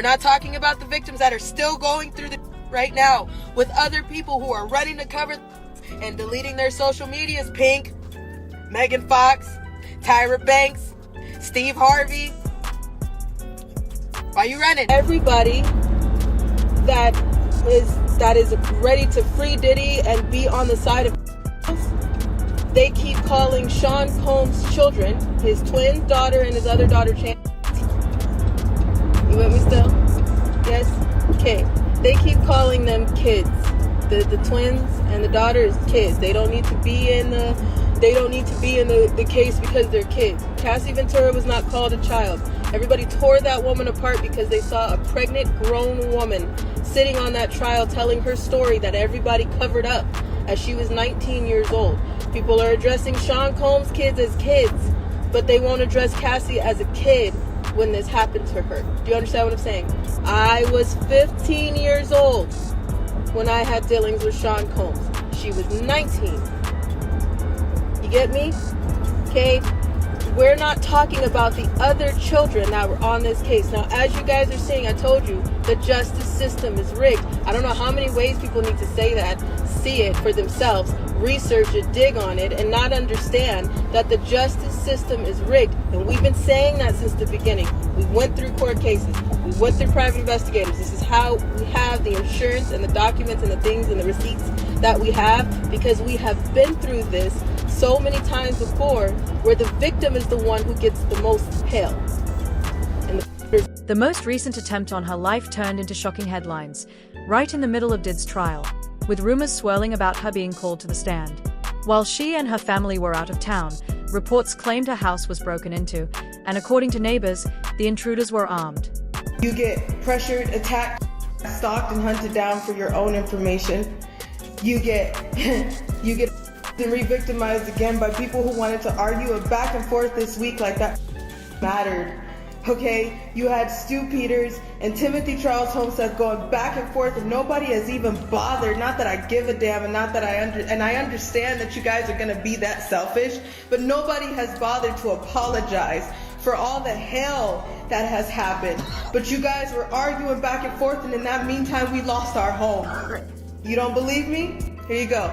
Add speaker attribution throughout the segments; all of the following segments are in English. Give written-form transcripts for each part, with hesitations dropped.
Speaker 1: We're not talking about the victims that are still going through the right now with other people who are running to cover and deleting their social medias. Pink, Megan Fox, Tyra Banks, Steve Harvey. Why you running? Everybody that is ready to free Diddy and be on the side of, they keep calling Sean Combs' children, his twin daughter and his other daughter, you with me still? Yes? Okay. They keep calling them kids. The twins and the daughter is kids. They don't need to be in the case because they're kids. Cassie Ventura was not called a child. Everybody tore that woman apart because they saw a pregnant grown woman sitting on that trial telling her story that everybody covered up as she was 19 years old. People are addressing Sean Combs' kids as kids, but they won't address Cassie as a kid when this happened to her. Do you understand what I'm saying? I was 15 years old when I had dealings with Sean Combs. She was 19. You get me? Okay? We're not talking about the other children that were on this case. Now, as you guys are seeing, I told you, the justice system is rigged. I don't know how many ways people need to say that, see it for themselves, research it, dig on it, and not understand that the justice system is rigged. And we've been saying that since the beginning. We went through court cases. We went through private investigators. This is how we have the insurance and the documents and the things and the receipts that we have, because we have been through this so many times before, where the victim is the one who gets the most hell.
Speaker 2: The most recent attempt on her life turned into shocking headlines, right in the middle of Diddy's trial, with rumors swirling about her being called to the stand. While she and her family were out of town, reports claimed her house was broken into, and according to neighbors, the intruders were armed.
Speaker 1: You get pressured, attacked, stalked, and hunted down for your own information. You get re-victimized again by people who wanted to argue a back and forth this week like that mattered. Okay, you had Stu Peters and Timothy Charles Homestead going back and forth, and nobody has even bothered. Not that I give a damn, and not that I understand that you guys are gonna be that selfish, but nobody has bothered to apologize for all the hell that has happened. But you guys were arguing back and forth, and in that meantime, we lost our home. You don't believe me? Here you go.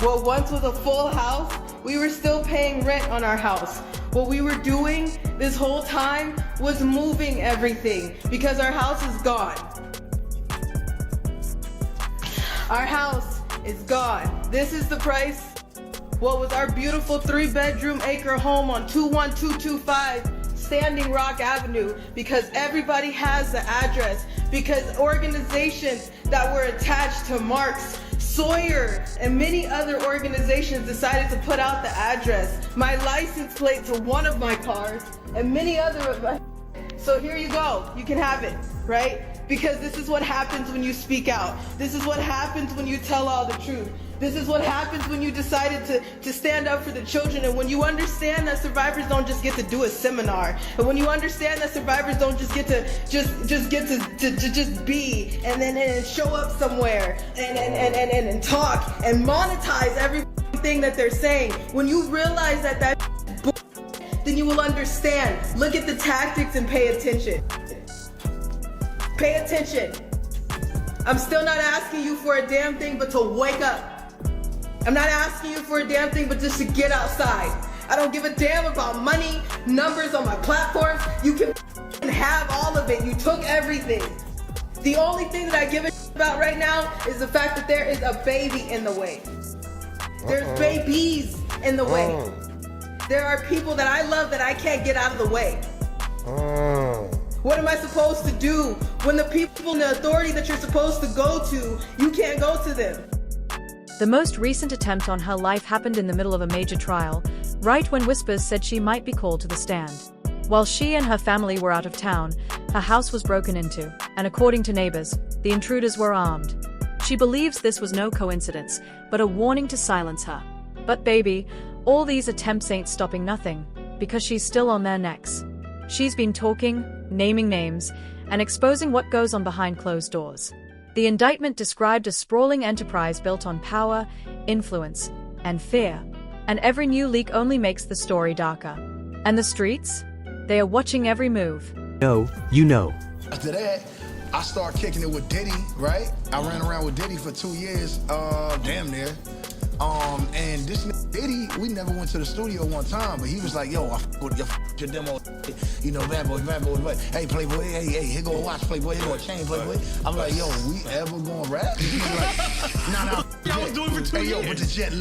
Speaker 1: What once was a full house, we were still paying rent on our house. What we were doing this whole time was moving everything because our house is gone. Our house is gone. This is the price. What was our beautiful 3-bedroom acre home on 21225 Standing Rock Avenue, because everybody has the address, because organizations that were attached to Marks, Sawyer, and many other organizations decided to put out the address, my license plate to one of my cars, and many other of my. So here you go, you can have it, right? Because this is what happens when you speak out. This is what happens when you tell all the truth. This is what happens when you decided to stand up for the children, and when you understand that survivors don't just get to do a seminar, and when you understand that survivors don't just get to just be and then show up somewhere and talk and monetize everything that they're saying. When you realize that then you will understand. Look at the tactics and pay attention. Pay attention. I'm still not asking you for a damn thing but to wake up. I'm not asking you for a damn thing but just to get outside. I don't give a damn about money, numbers on my platforms. You can have all of it. You took everything. The only thing that I give a about right now is the fact that there is a baby in the way. There's babies in the way. There are people that I love that I can't get out of the way. What am I supposed to do when the people in the authority that you're supposed to go to, you can't go to them?
Speaker 2: The most recent attempt on her life happened in the middle of a major trial, right when whispers said she might be called to the stand. While she and her family were out of town, her house was broken into, and according to neighbors, the intruders were armed. She believes this was no coincidence, but a warning to silence her. But baby, all these attempts ain't stopping nothing, because she's still on their necks. She's been talking, naming names, and exposing what goes on behind closed doors. The indictment described a sprawling enterprise built on power, influence, and fear. And every new leak only makes the story darker. And the streets? They are watching every move.
Speaker 3: No, you know.
Speaker 4: After that, I started kicking it with Diddy, right? I ran around with Diddy for 2 years, damn near. And this Diddy, we never went to the studio one time, but he was like, yo, I f with your demo, you know, bad boy, hey, Playboy, hey, here go a watch, Playboy, here go a chain, Playboy. I'm like, yo, we ever gonna rap? He was like, nah.
Speaker 5: I was doing it for 2 years.
Speaker 4: Hey, yo, but the jet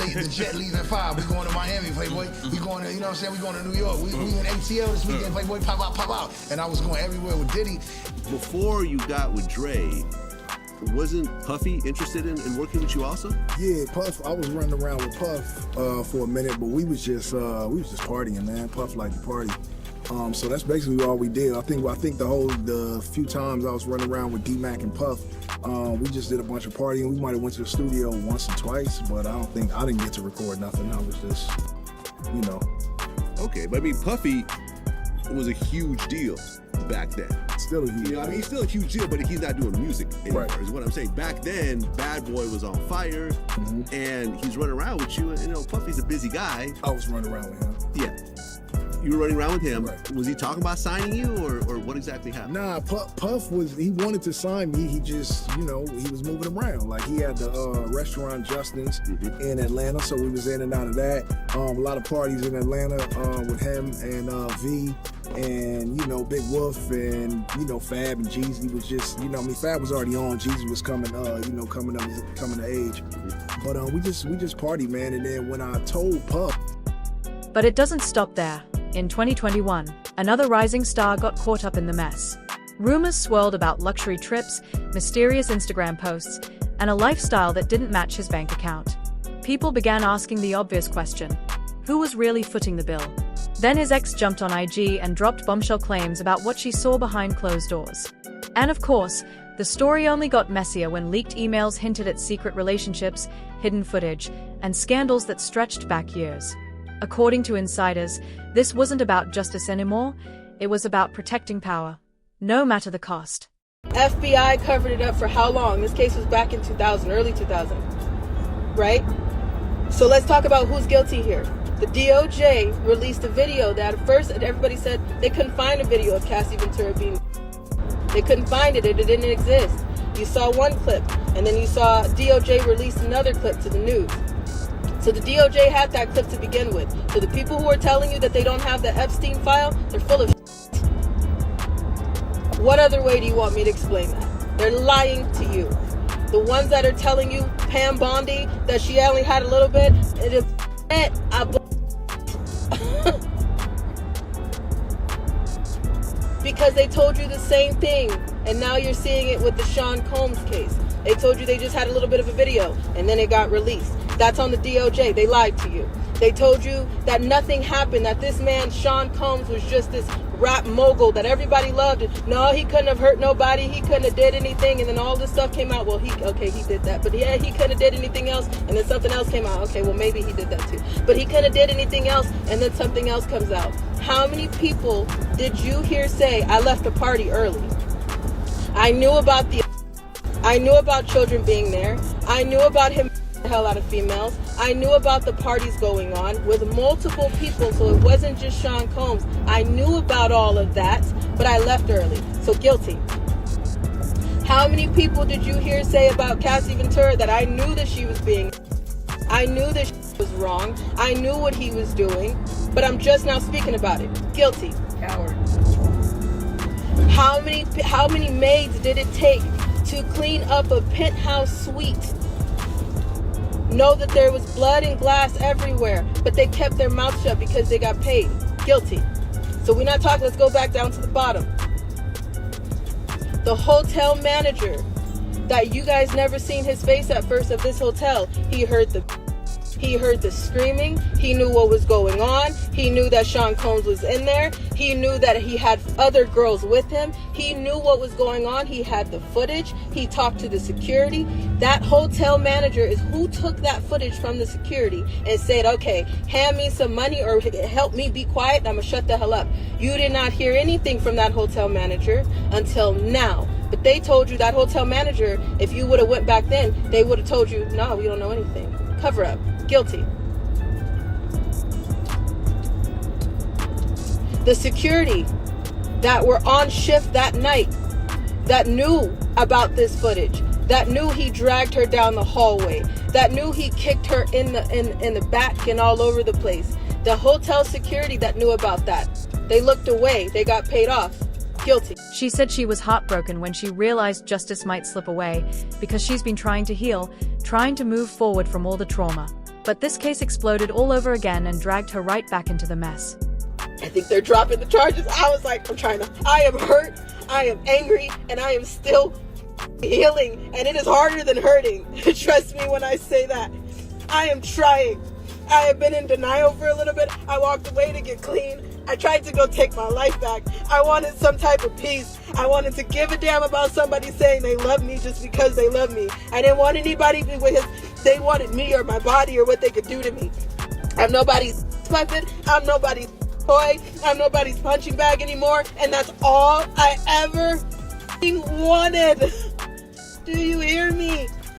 Speaker 4: leaves at 5. We going to Miami, Playboy. We going to, you know what I'm saying? We going to New York. We in ATL this weekend, Playboy, pop out. And I was going everywhere with Diddy.
Speaker 5: Before you got with Dre, wasn't Puffy interested in working with you also?
Speaker 6: Yeah, Puff. I was running around with Puff for a minute, but we was just partying, man. Puff liked to party. So that's basically all we did. I think the few times I was running around with D-Mac and Puff, we just did a bunch of partying. We might have went to the studio once or twice, but I didn't get to record nothing. I was just, you know.
Speaker 5: Okay, but I mean, Puffy was a huge deal back then.
Speaker 6: Still a huge deal.
Speaker 5: I mean, he's still a huge deal, but he's not doing music anymore,
Speaker 6: right.
Speaker 5: Is what I'm saying. Back then, Bad Boy was on fire, and he's running around with you, and you know, Puffy's a busy guy.
Speaker 6: I was running around with him.
Speaker 5: Yeah. You were running around with him.
Speaker 6: Right.
Speaker 5: Was he talking about signing you, or what exactly happened?
Speaker 6: Nah, Puff he wanted to sign me. He just, you know, he was moving around. Like, he had the restaurant Justin's in Atlanta, so we was in and out of that. A lot of parties in Atlanta with him and V and, you know, Big Wolf and, you know, Fab and Jeezy was just, you know, I mean, Fab was already on. Jeezy was coming, you know, coming to age. But we just partied, man. And then when I told Puff.
Speaker 2: But it doesn't stop there. In 2021, another rising star got caught up in the mess. Rumors swirled about luxury trips, mysterious Instagram posts, and a lifestyle that didn't match his bank account. People began asking the obvious question: who was really footing the bill? Then his ex jumped on IG and dropped bombshell claims about what she saw behind closed doors. And of course, the story only got messier when leaked emails hinted at secret relationships, hidden footage, and scandals that stretched back years. According to insiders, this wasn't about justice anymore, it was about protecting power, no matter the cost.
Speaker 1: FBI covered it up for how long? This case was back in 2000, early 2000, right? So let's talk about who's guilty here. The DOJ released a video that at first everybody said they couldn't find a video of Cassie Ventura being... They couldn't find it, it didn't exist. You saw one clip, and then you saw DOJ release another clip to the news. So the DOJ had that clip to begin with. So the people who are telling you that they don't have the Epstein file, they're full of shit. What other way do you want me to explain that? They're lying to you. The ones that are telling you, Pam Bondi, that she only had a little bit, it is because they told you the same thing, and now you're seeing it with the Sean Combs case. They told you they just had a little bit of a video, and then it got released. That's on the DOJ. They lied to you. They told you that nothing happened, that this man, Sean Combs, was just this rap mogul that everybody loved. No, he couldn't have hurt nobody. He couldn't have did anything. And then all this stuff came out. Well, he did that. But yeah, he couldn't have did anything else. And then something else came out. Okay, well, maybe he did that too. But he couldn't have did anything else. And then something else comes out. How many people did you hear say, I left the party early? I knew about children being there. I knew about him the hell out of females. I knew about the parties going on with multiple people, so it wasn't just Sean Combs. I knew about all of that, but I left early, so guilty. How many people did you hear say about Cassie Ventura that I knew that she was I knew that she was wrong. I knew what he was doing, but I'm just now speaking about it. Guilty. Coward. How many maids did it take to clean up a penthouse suite? Know that there was blood and glass everywhere, but they kept their mouth shut because they got paid. Guilty. So we're not talking, let's go back down to the bottom. The hotel manager that you guys never seen his face at first of this hotel, he heard the screaming. He knew what was going on. He knew that Sean Combs was in there. He knew that he had other girls with him. He knew what was going on. He had the footage. He talked to the security. That hotel manager is who took that footage from the security and said, okay, hand me some money or help me be quiet. I'm going to shut the hell up. You did not hear anything from that hotel manager until now. But they told you, that hotel manager, if you would have went back then, they would have told you, no, we don't know anything. Cover up. Guilty. The security that were on shift that night, that knew about this footage, that knew he dragged her down the hallway, that knew he kicked her in the back and all over the place. The hotel security that knew about that. They looked away. They got paid off. Guilty.
Speaker 2: She said she was heartbroken when she realized justice might slip away because she's been trying to heal, trying to move forward from all the trauma. But this case exploded all over again and dragged her right back into the mess.
Speaker 1: I think they're dropping the charges. I was like, I am hurt, I am angry, and I am still healing. And it is harder than hurting. Trust me when I say that. I am trying. I have been in denial for a little bit. I walked away to get clean. I tried to go take my life back. I wanted some type of peace. I wanted to give a damn about somebody saying they love me just because they love me. I didn't want anybody because they wanted me or my body or what they could do to me. I'm nobody's puppet. I'm nobody's toy. I'm nobody's punching bag anymore. And that's all I ever wanted. Do you